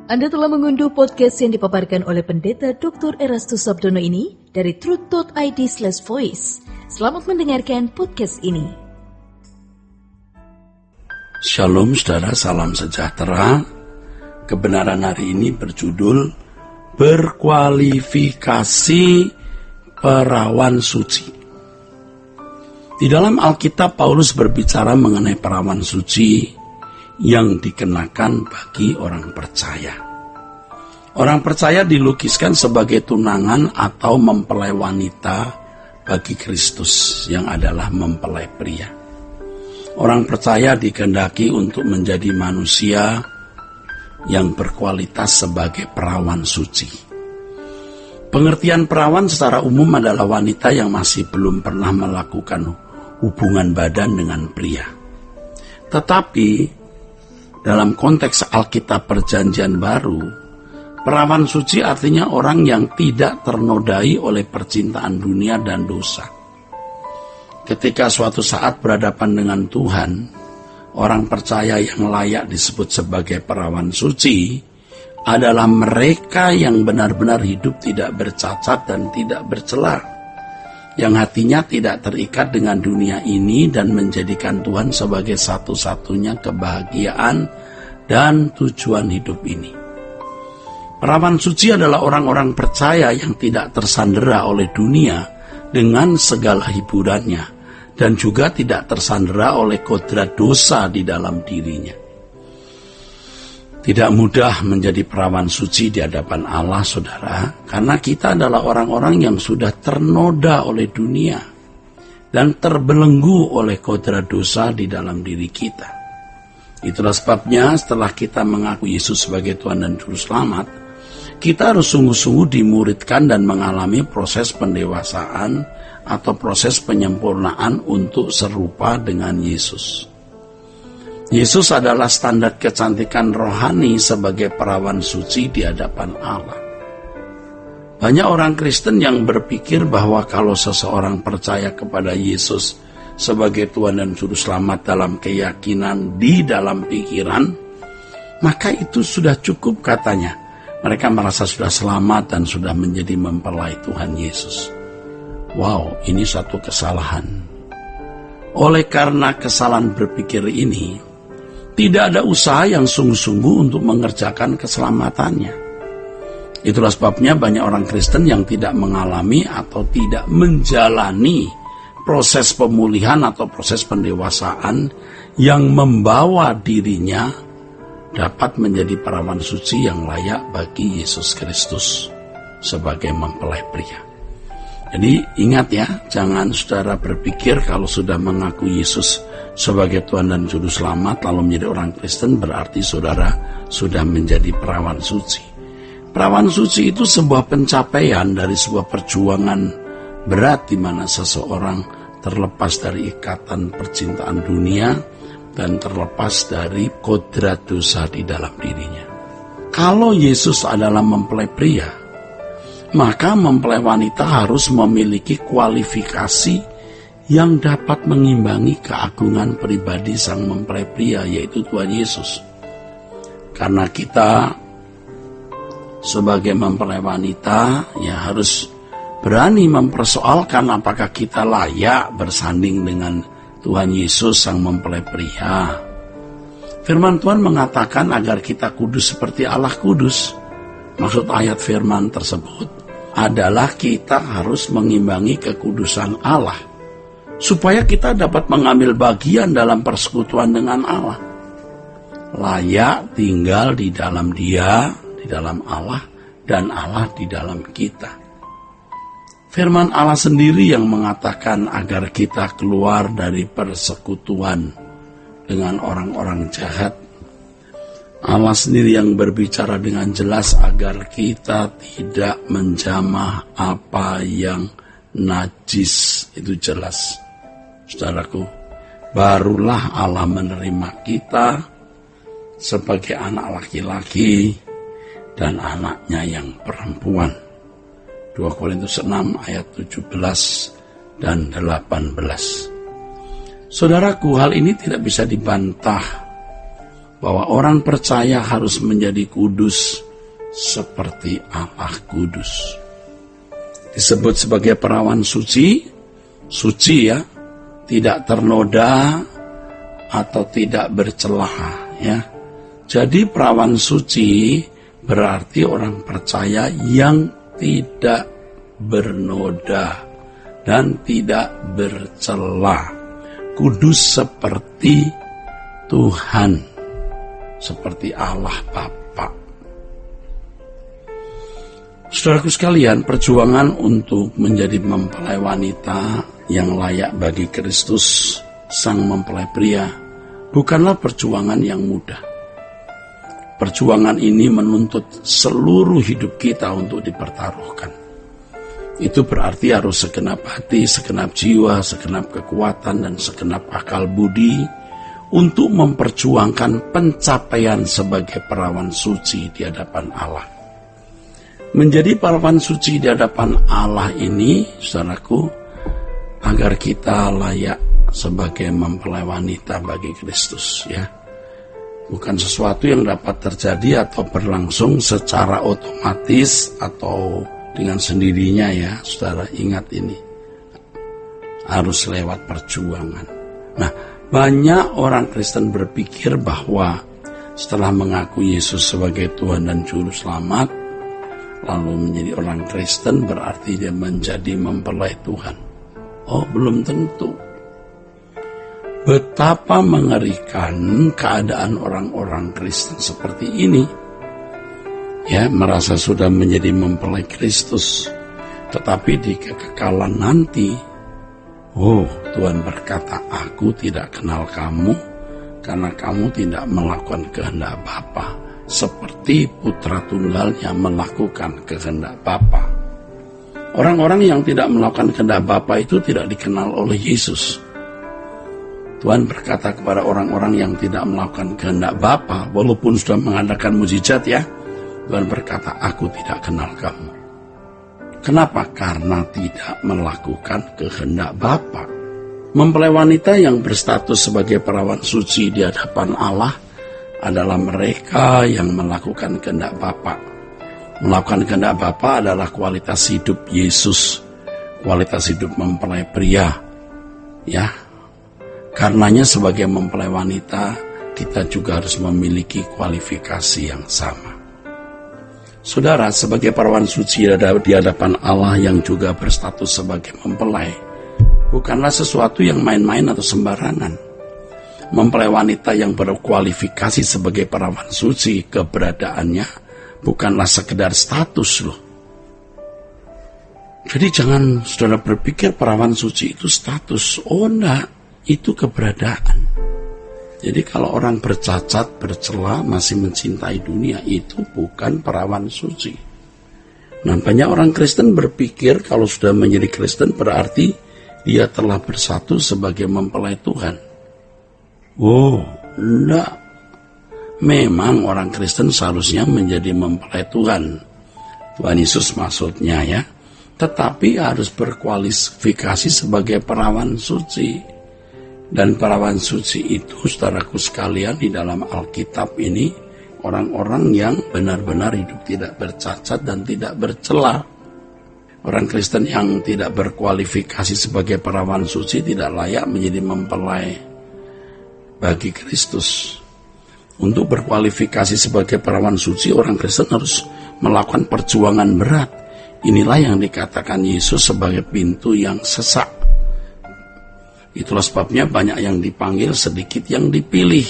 Anda telah mengunduh podcast yang dipaparkan oleh Pendeta Dr. Erastus Sabdono ini dari truth.id/voice. Selamat mendengarkan podcast ini. Shalom saudara, salam sejahtera. Kebenaran hari ini berjudul Berkualifikasi Perawan Suci. Di dalam Alkitab, Paulus berbicara mengenai perawan suci yang dikenakan bagi orang percaya. Orang percaya dilukiskan sebagai tunangan atau mempelai wanita bagi Kristus yang adalah mempelai pria. Orang percaya dikehendaki untuk menjadi manusia yang berkualitas sebagai perawan suci. Pengertian perawan secara umum adalah wanita yang masih belum pernah melakukan hubungan badan dengan pria. Tetapi dalam konteks Alkitab Perjanjian Baru, perawan suci artinya orang yang tidak ternodai oleh percintaan dunia dan dosa. Ketika suatu saat berhadapan dengan Tuhan, orang percaya yang layak disebut sebagai perawan suci adalah mereka yang benar-benar hidup tidak bercacat dan tidak bercela, yang hatinya tidak terikat dengan dunia ini dan menjadikan Tuhan sebagai satu-satunya kebahagiaan dan tujuan hidup ini. Perawan suci adalah orang-orang percaya yang tidak tersandera oleh dunia dengan segala hiburannya dan juga tidak tersandera oleh kodrat dosa di dalam dirinya. Tidak mudah menjadi perawan suci di hadapan Allah, saudara, karena kita adalah orang-orang yang sudah ternoda oleh dunia dan terbelenggu oleh kodrat dosa di dalam diri kita. Itulah sebabnya setelah kita mengaku Yesus sebagai Tuhan dan Juru Selamat, kita harus sungguh-sungguh dimuridkan dan mengalami proses pendewasaan atau proses penyempurnaan untuk serupa dengan Yesus. Yesus adalah standar kecantikan rohani sebagai perawan suci di hadapan Allah. Banyak orang Kristen yang berpikir bahwa kalau seseorang percaya kepada Yesus sebagai Tuhan dan Juru Selamat dalam keyakinan di dalam pikiran, maka itu sudah cukup katanya. Mereka merasa sudah selamat dan sudah menjadi mempelai Tuhan Yesus. Wow, ini satu kesalahan. Oleh karena kesalahan berpikir ini, tidak ada usaha yang sungguh-sungguh untuk mengerjakan keselamatannya. Itulah sebabnya banyak orang Kristen yang tidak mengalami atau tidak menjalani proses pemulihan atau proses pendewasaan yang membawa dirinya dapat menjadi perawan suci yang layak bagi Yesus Kristus sebagai mempelai pria. Jadi ingat ya, jangan saudara berpikir kalau sudah mengaku Yesus sebagai Tuhan dan Juru Selamat lalu menjadi orang Kristen berarti saudara sudah menjadi perawan suci. Perawan suci itu sebuah pencapaian dari sebuah perjuangan berat di mana seseorang terlepas dari ikatan percintaan dunia dan terlepas dari kodrat dosa di dalam dirinya. Kalau Yesus adalah mempelai pria, maka mempelai wanita harus memiliki kualifikasi yang dapat mengimbangi keagungan pribadi sang mempelai pria, yaitu Tuhan Yesus. Karena kita sebagai mempelai wanita ya harus berani mempersoalkan apakah kita layak bersanding dengan Tuhan Yesus sang mempelai pria. Firman Tuhan mengatakan agar kita kudus seperti Allah kudus. Maksud ayat firman tersebut adalah kita harus mengimbangi kekudusan Allah supaya kita dapat mengambil bagian dalam persekutuan dengan Allah. Layak tinggal di dalam Dia, di dalam Allah, dan Allah di dalam kita. Firman Allah sendiri yang mengatakan agar kita keluar dari persekutuan dengan orang-orang jahat. Allah sendiri yang berbicara dengan jelas agar kita tidak menjamah apa yang najis. Itu jelas. Saudaraku, barulah Allah menerima kita sebagai anak laki-laki dan anaknya yang perempuan. 2 Korintus 6 ayat 17 dan 18. Saudaraku, hal ini tidak bisa dibantah bahwa orang percaya harus menjadi kudus seperti Allah kudus. Disebut sebagai perawan suci, suci ya, tidak ternoda atau tidak bercelah ya. Jadi perawan suci berarti orang percaya yang tidak bernoda dan tidak bercela, kudus seperti Tuhan, seperti Allah Bapa. Saudaraku sekalian, perjuangan untuk menjadi mempelai wanita yang layak bagi Kristus, sang mempelai pria, bukanlah perjuangan yang mudah. Perjuangan ini menuntut seluruh hidup kita untuk dipertaruhkan. Itu berarti harus segenap hati, segenap jiwa, segenap kekuatan, dan segenap akal budi untuk memperjuangkan pencapaian sebagai perawan suci di hadapan Allah. Menjadi perawan suci di hadapan Allah ini, saudaraku, agar kita layak sebagai mempelai wanita bagi Kristus ya. Bukan sesuatu yang dapat terjadi atau berlangsung secara otomatis atau dengan sendirinya ya, saudara, ingat ini. Harus lewat perjuangan. Nah, banyak orang Kristen berpikir bahwa setelah mengaku Yesus sebagai Tuhan dan Juru Selamat, lalu menjadi orang Kristen berarti dia menjadi mempelai Tuhan. Oh, belum tentu. Betapa mengerikan keadaan orang-orang Kristen seperti ini. Ya, merasa sudah menjadi mempelai Kristus, tetapi di kekekalan nanti, Tuhan berkata, aku tidak kenal kamu karena kamu tidak melakukan kehendak Bapa, seperti putra tunggalnya melakukan kehendak Bapa. Orang-orang yang tidak melakukan kehendak Bapa itu tidak dikenal oleh Yesus. Tuhan berkata kepada orang-orang yang tidak melakukan kehendak Bapa, walaupun sudah mengadakan mujizat ya, Tuhan berkata, aku tidak kenal kamu. Kenapa? Karena tidak melakukan kehendak Bapa. Mempelai wanita yang berstatus sebagai perawan suci di hadapan Allah adalah mereka yang melakukan kehendak Bapa. Melakukan kehendak Bapa adalah kualitas hidup Yesus, kualitas hidup mempelai pria. Ya, karenanya sebagai mempelai wanita kita juga harus memiliki kualifikasi yang sama. Saudara, sebagai perawan suci di hadapan Allah yang juga berstatus sebagai mempelai, bukanlah sesuatu yang main-main atau sembarangan. Mempelai wanita yang berkualifikasi sebagai perawan suci, keberadaannya bukanlah sekedar status loh. Jadi jangan saudara berpikir perawan suci itu status. Oh enggak, itu keberadaan. Jadi kalau orang bercacat, bercela, masih mencintai dunia, itu bukan perawan suci. Nah, banyak orang Kristen berpikir kalau sudah menjadi Kristen berarti dia telah bersatu sebagai mempelai Tuhan. Enggak. Memang orang Kristen seharusnya menjadi mempelai Tuhan. Tuhan Yesus maksudnya ya. Tetapi harus berkualifikasi sebagai perawan suci. Dan perawan suci itu, saudaraku sekalian, di dalam Alkitab ini orang-orang yang benar-benar hidup tidak bercacat dan tidak bercela. Orang Kristen yang tidak berkualifikasi sebagai perawan suci tidak layak menjadi mempelai bagi Kristus. Untuk berkualifikasi sebagai perawan suci, orang Kristen harus melakukan perjuangan berat. Inilah yang dikatakan Yesus sebagai pintu yang sesak. Itulah sebabnya banyak yang dipanggil, sedikit yang dipilih.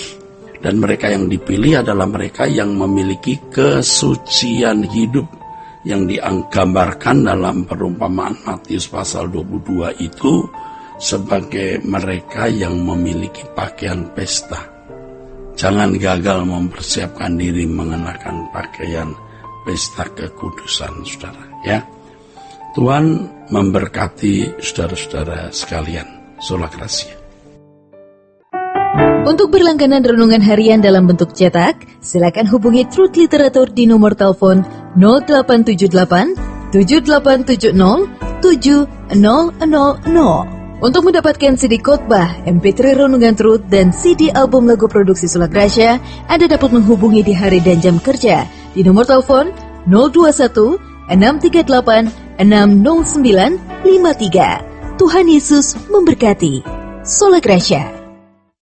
Dan mereka yang dipilih adalah mereka yang memiliki kesucian hidup yang digambarkan dalam perumpamaan Matius pasal 22 itu sebagai mereka yang memiliki pakaian pesta. Jangan gagal mempersiapkan diri mengenakan pakaian pesta kekudusan, saudara. Ya, Tuhan memberkati saudara-saudara sekalian. Sola Gracia. Untuk berlangganan renungan harian dalam bentuk cetak, silakan hubungi Truth Literatur di nomor telepon 0878 7870 7000. Untuk mendapatkan CD khotbah, MP3 Renungan Truth, dan CD album lagu produksi Sola Gracia, Anda dapat menghubungi di hari dan jam kerja di nomor telepon 021 638 60953. Tuhan Yesus memberkati. Sola Gracia.